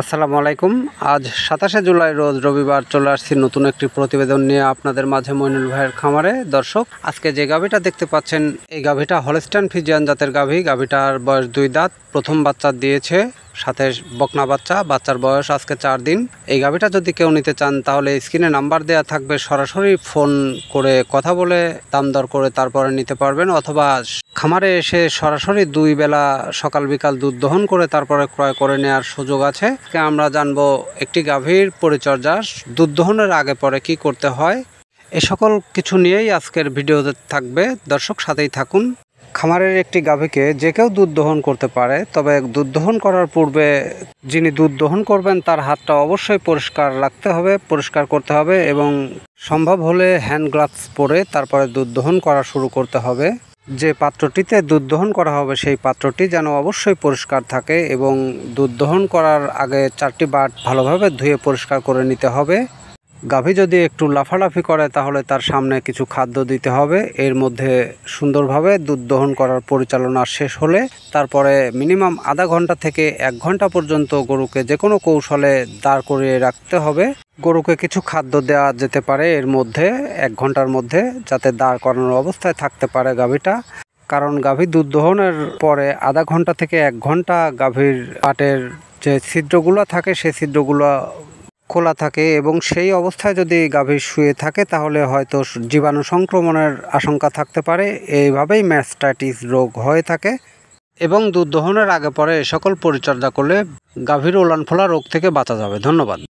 আসসালামু আলাইকুম। আজ 27শে জুলাই রোজ রবিবার চলে আসছি নতুন একটি প্রতিবেদন নিয়ে আপনাদের মাঝে মইনুল ভাইয়ের খামারে। দর্শক, আজকে যে গাভীটা দেখতে পাচ্ছেন এই গাভীটা হলস্টাইন ফ্রিজিয়ান জাতের গাভী। গাভীটার বয়স 2 দাঁত, প্রথম বাচ্চা দিয়েছে, সাথে বকনা বাচ্চা। বাচ্চার বয়স আজকে 4 দিন। এই গাভীটা যদি কেউ নিতে চান তাহলে স্ক্রিনে নাম্বার দেওয়া থাকবে, সরাসরি ফোন করে কথা বলে দাম দর করে তারপরে নিতে পারবেন, অথবা খামারে এসে সরাসরি 2 বেলা সকাল বিকাল দুধ দহন করে তারপরে ক্রয় করে নেওয়ার সুযোগ আছে। আমরা জানবো একটি গাভীর পরিচর্যা, দুধ দহনের আগে পরে কি করতে হয়, এ সকল কিছু নিয়েই আজকের ভিডিওতে থাকবে। দর্শক, সাথেই থাকুন। খামারের একটি গাভীকে যে কেউ দুধ দহন করতে পারে, তবে দুধ দহন করার পূর্বে যিনি দুধ দহন করবেন তার হাতটা অবশ্যই পরিষ্কার রাখতে হবে, পরিষ্কার করতে হবে, এবং সম্ভব হলে হ্যান্ড গ্লাভস পরে তারপরে দুধ দহন করা শুরু করতে হবে। যে পাত্রটিতে দুধ দহন করা হবে সেই পাত্রটি যেন অবশ্যই পরিষ্কার থাকে, এবং দুধ দহন করার আগে 4টি বাট ভালোভাবে ধুয়ে পরিষ্কার করে নিতে হবে। গাভী যদি একটু লাফালাফি করে তাহলে তার সামনে কিছু খাদ্য দিতে হবে। এর মধ্যে সুন্দরভাবে দুধ দহন করার পরিচালনা শেষ হলে তারপরে মিনিমাম আধা ঘন্টা থেকে 1 ঘন্টা পর্যন্ত গরুকে যে কোনো কৌশলে দাঁড় করিয়ে রাখতে হবে। গরুকে কিছু খাদ্য দেওয়া যেতে পারে এর মধ্যে 1 ঘন্টার মধ্যে, যাতে দাঁড় করানোর অবস্থায় থাকতে পারে গাভীটা। কারণ গাভী দুধ দহনের পরে আধা ঘন্টা থেকে 1 ঘন্টা গাভীর পাটের যে ছিদ্রগুলো থাকে সেই ছিদ্রগুলো খোলা থাকে, এবং সেই অবস্থায় যদি গাভী শুয়ে থাকে তাহলে হয়তো জীবাণু সংক্রমণের আশঙ্কা থাকতে পারে। এইভাবেই ম্যাস্টাইটিস রোগ হয়ে থাকে, এবং দুধ দহনের আগে পরে এ সকল পরিচর্যা করলে গাভীর ওলান ফোলা রোগ থেকে বাঁচা যাবে। ধন্যবাদ।